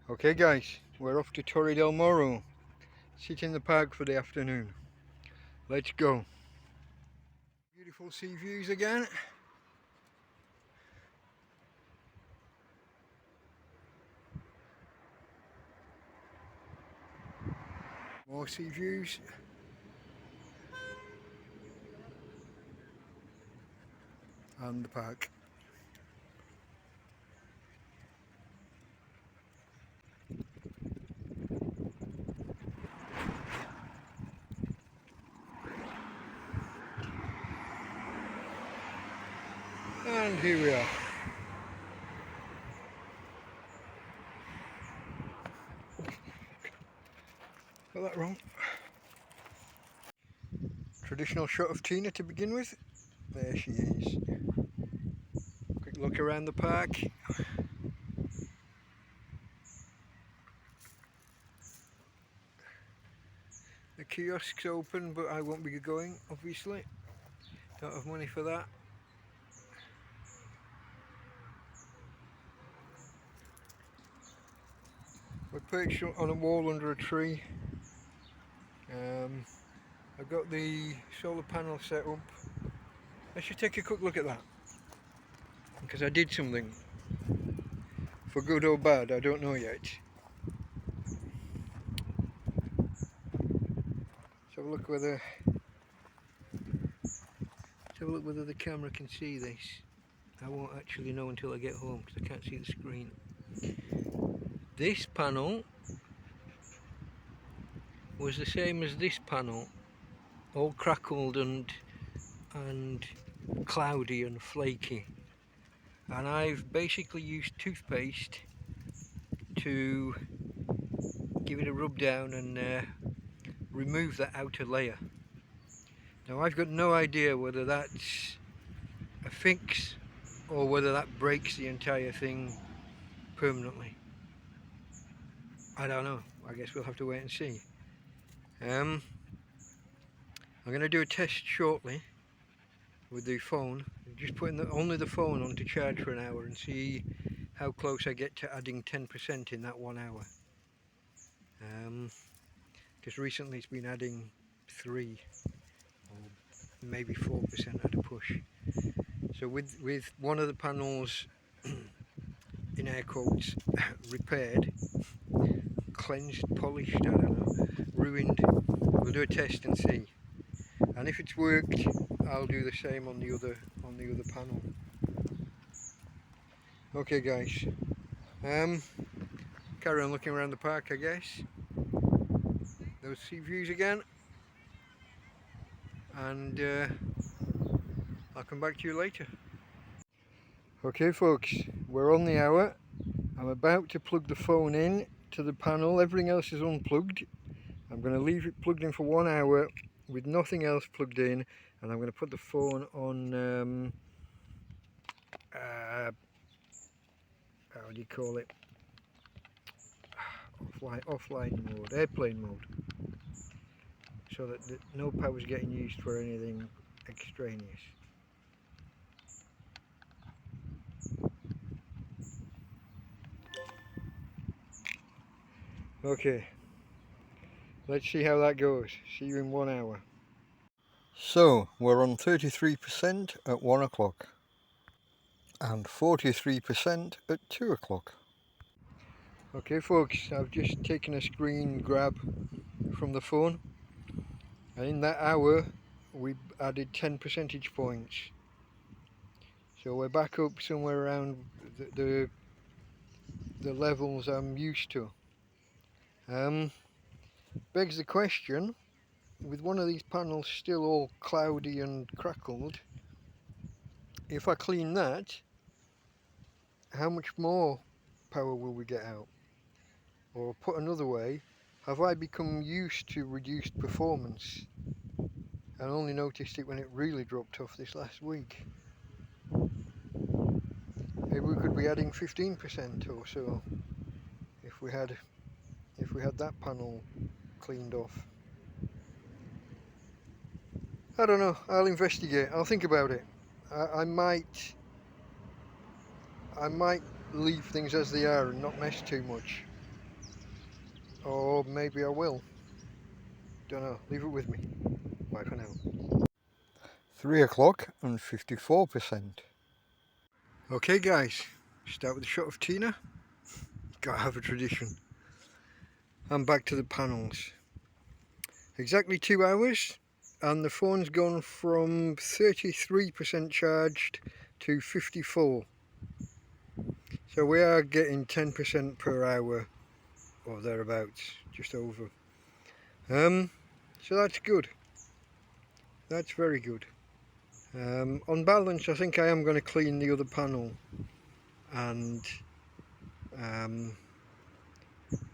Okay guys, we're off to Torre del Moro. Sit in the park for the afternoon. Let's go. Beautiful sea views again. More sea views. And the park. And here we are. Got that wrong. Traditional shot of Tina to begin with. There she is. Quick look around the park. The kiosk's open, but I won't be going, obviously. Don't have money for that. We're perched on a wall under a tree. I've got the solar panel set up. I should take a quick look at that, because I did something. For good or bad, I don't know yet. Let's have a look whether the camera can see this. I won't actually know until I get home because I can't see the screen. This panel was the same as this panel, all crackled and cloudy and flaky. And I've basically used toothpaste to give it a rub down and remove that outer layer. Now I've got no idea whether that's a fix or whether that breaks the entire thing permanently. I don't know. I guess we'll have to wait and see. I'm going to do a test shortly with the phone. Just putting only the phone on to charge for an hour and see how close I get to adding 10% in that 1 hour. Because recently it's been adding 3 or maybe 4% at a push. So with one of the panels in air quotes repaired, cleansed, polished, I don't know, ruined, we'll do a test and see. And if it's worked, I'll do the same on the other panel. Okay guys, carry on looking around the park, I guess. Those sea views again, and I'll come back to you later. Okay folks, we're on the hour. I'm about to plug the phone in to the panel. Everything else is unplugged. I'm going to leave it plugged in for 1 hour with nothing else plugged in, and I'm going to put the phone on how do you call it, offline mode, airplane mode, so that no power is getting used for anything extraneous. Okay, let's see how that goes. See you in 1 hour. So we're on 33% at 1 o'clock and 43% at 2 o'clock. Okay folks, I've just taken a screen grab from the phone, and in that hour we added 10 percentage points. So we're back up somewhere around the levels I'm used to. Begs the question, with one of these panels still all cloudy and crackled, if I clean that, how much more power will we get out? Or put another way, have I become used to reduced performance and only noticed it when it really dropped off this last week? Maybe we could be adding 15% or so if we had that panel cleaned off. I don't know, I'll investigate, I'll think about it. I might leave things as they are and not mess too much. or maybe I will. Don't know, leave it with me. Bye for now. 3 o'clock and 54%. Okay guys, start with a shot of Tina. Gotta have a tradition. I'm back to the panels. Exactly 2 hours and the phone's gone from 33% charged to 54. So we are getting 10% per hour or thereabouts, just over. So that's good. That's very good. On balance, I think I am going to clean the other panel and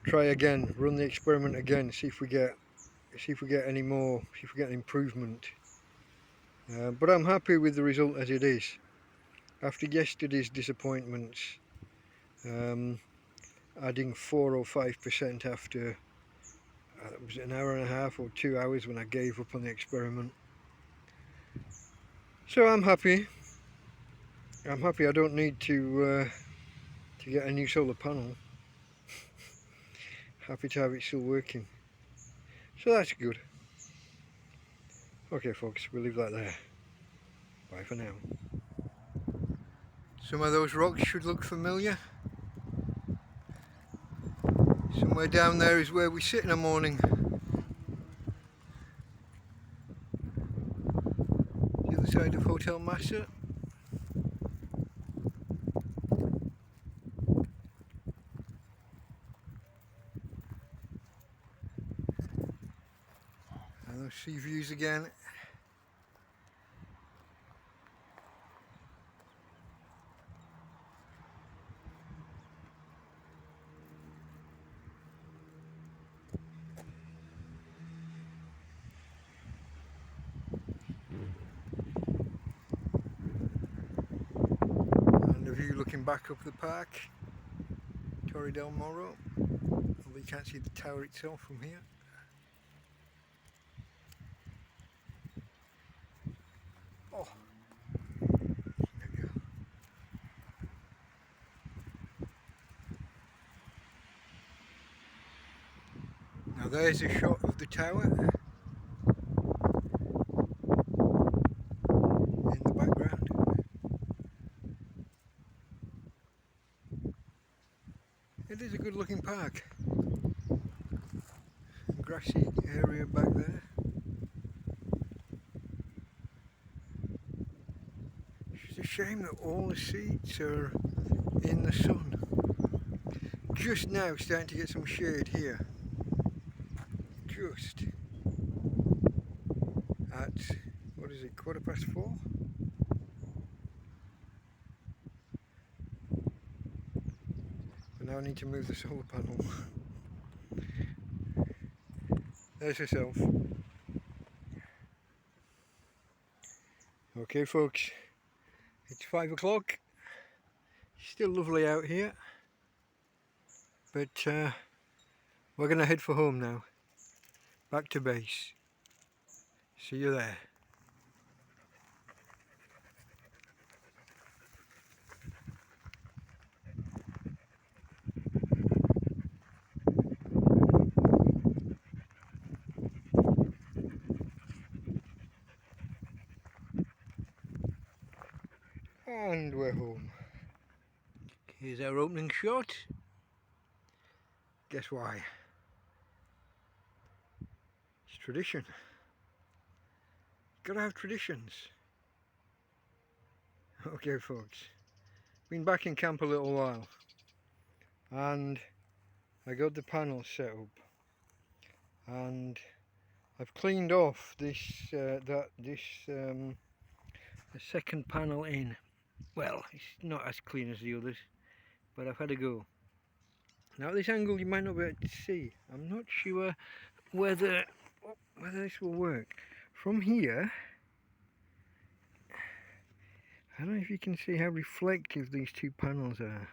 try again, run the experiment again, see if we get any more, see if we get an improvement. But I'm happy with the result as it is. After yesterday's disappointments, adding 4 or 5% after it was an hour and a half or 2 hours when I gave up on the experiment. So I'm happy. I'm happy I don't need to get a new solar panel. Happy to have it still working. So that's good. Okay folks, we'll leave that there. Bye for now. Some of those rocks should look familiar. Somewhere down there is where we sit in the morning. The other side of Hotel Massa. And those sea views again. And the view looking back up the park. Torre del Moro. Although you can't see the tower itself from here. Oh. There we go. Now there's a shot of the tower in the background. It is a good looking park. Grassy area back there. It's a shame that all the seats are in the sun. Just now starting to get some shade here. Just at, what is it, 4:15? But now I need to move the solar panel. There's herself. Okay folks, it's 5 o'clock. Still lovely out here. But we're going to head for home now. Back to base. See you there. And we're home. Here's our opening shot. Guess why? It's tradition. Gotta have traditions. Okay folks, been back in camp a little while and I got the panel set up and I've cleaned off this the second panel in. Well, it's not as clean as the others, but I've had a go. Now at this angle you might not be able to see. I'm not sure whether this will work. From here, I don't know if you can see how reflective these two panels are.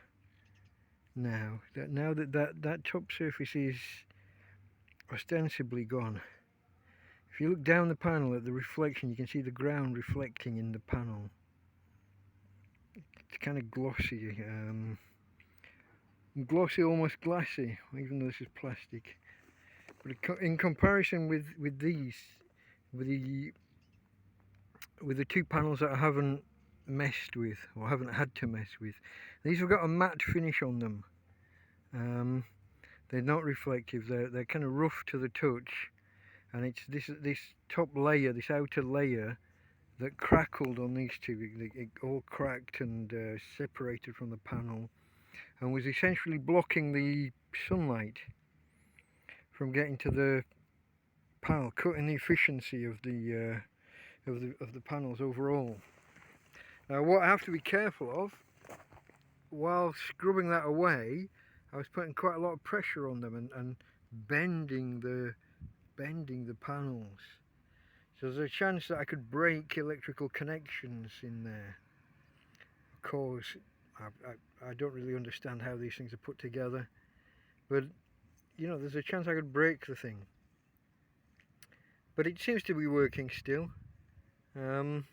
Now that top surface is ostensibly gone. If you look down the panel at the reflection, you can see the ground reflecting in the panel. It's kind of glossy, glossy, almost glassy, even though this is plastic. But in comparison with these, with the two panels that I haven't messed with, or haven't had to mess with, these have got a matte finish on them. They're not reflective. They're kind of rough to the touch, and it's this top layer, this outer layer, that crackled on these two. It all cracked and separated from the panel, and was essentially blocking the sunlight from getting to the panel, cutting the efficiency of the panels overall. Now, what I have to be careful of while scrubbing that away, I was putting quite a lot of pressure on them and bending the panels. So there's a chance that I could break electrical connections in there. Of course, I don't really understand how these things are put together, but you know, there's a chance I could break the thing. But it seems to be working still. And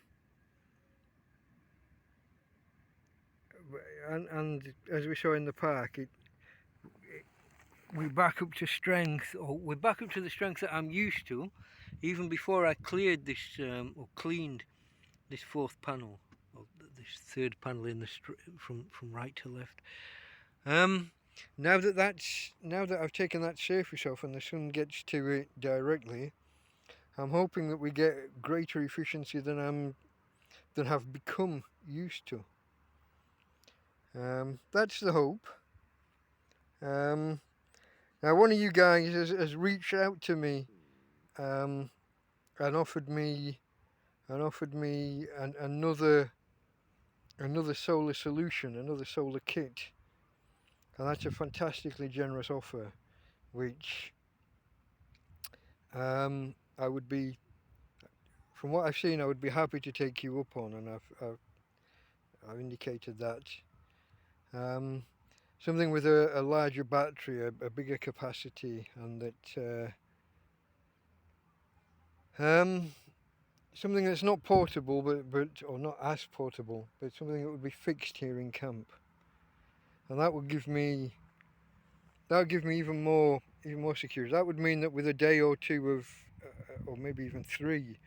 as we saw in the park, we're back up to strength, or we're back up to the strength that I'm used to, even before I cleared this or cleaned this fourth panel, or this third panel in the from right to left. Now that I've taken that surface off and the sun gets to it directly, I'm hoping that we get greater efficiency than have become used to. That's the hope. Now, one of you guys has reached out to me and offered me another solar solution, another solar kit, and that's a fantastically generous offer, which I would be, from what I've seen, I would be happy to take you up on, and I've indicated that. Something with a larger battery, a bigger capacity, and that something that's not portable, but or not as portable, but something that would be fixed here in camp, and that would give me even more security. That would mean that with a day or two of, or maybe even 3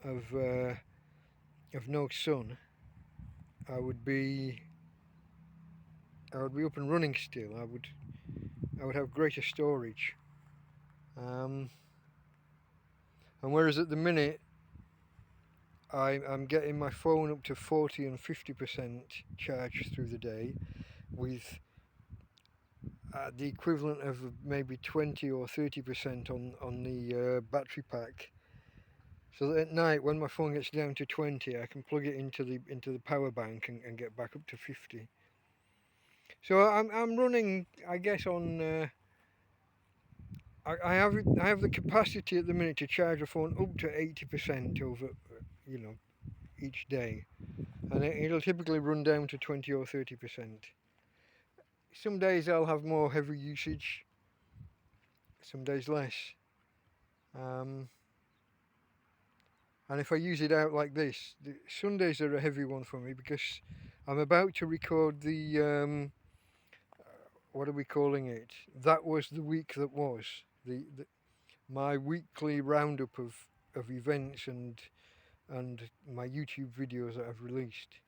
of no sun, I would be up and running still. I would have greater storage. And whereas at the minute I'm getting my phone up to 40 and 50% charge through the day, with the equivalent of maybe 20 or 30% on the battery pack. So that at night, when my phone gets down to 20, I can plug it into the power bank and get back up to 50. So I'm running, I guess, on. I have the capacity at the minute to charge a phone up to 80% over, each day, and it'll typically run down to 20 or 30%. Some days I'll have more heavy usage, some days less. And if I use it out like this, the Sundays are a heavy one for me, because I'm about to record the what are we calling it? That was the week that was. My weekly roundup of events and my YouTube videos that I've released.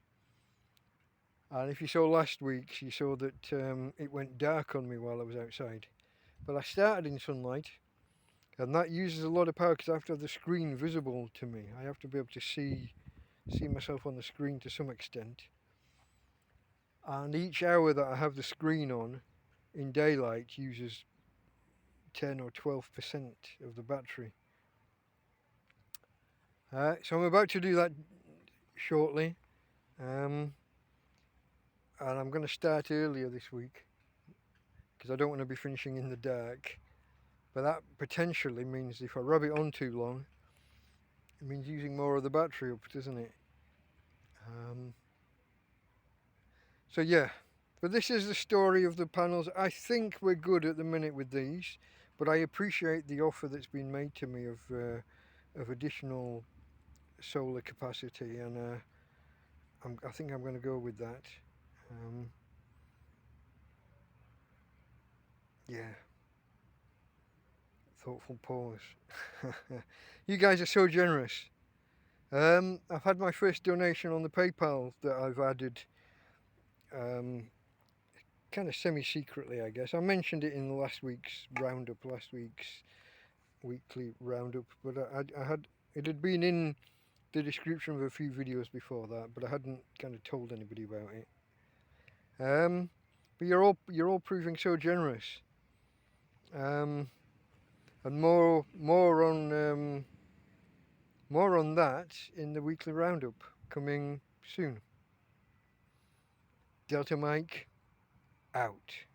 And if you saw last week's, you saw that it went dark on me while I was outside. But I started in sunlight, and that uses a lot of power because I have to have the screen visible to me. I have to be able to see myself on the screen to some extent. And each hour that I have the screen on in daylight uses 10 or 12% of the battery. So I'm about to do that shortly, and I'm going to start earlier this week because I don't want to be finishing in the dark. But that potentially means if I rub it on too long, it means using more of the battery up, doesn't it? So yeah, but this is the story of the panels. I think we're good at the minute with these, but I appreciate the offer that's been made to me of additional solar capacity, and I think I'm going to go with that. Yeah. thoughtful pause. You guys are so generous. I've had my first donation on the PayPal that I've added, kind of semi-secretly, I guess. I mentioned it in last week's roundup, last week's weekly roundup, but I had it had been in the description of a few videos before that, but I hadn't kind of told anybody about it. But you're all proving so generous. And more on that in the weekly roundup coming soon. Delta Mike out.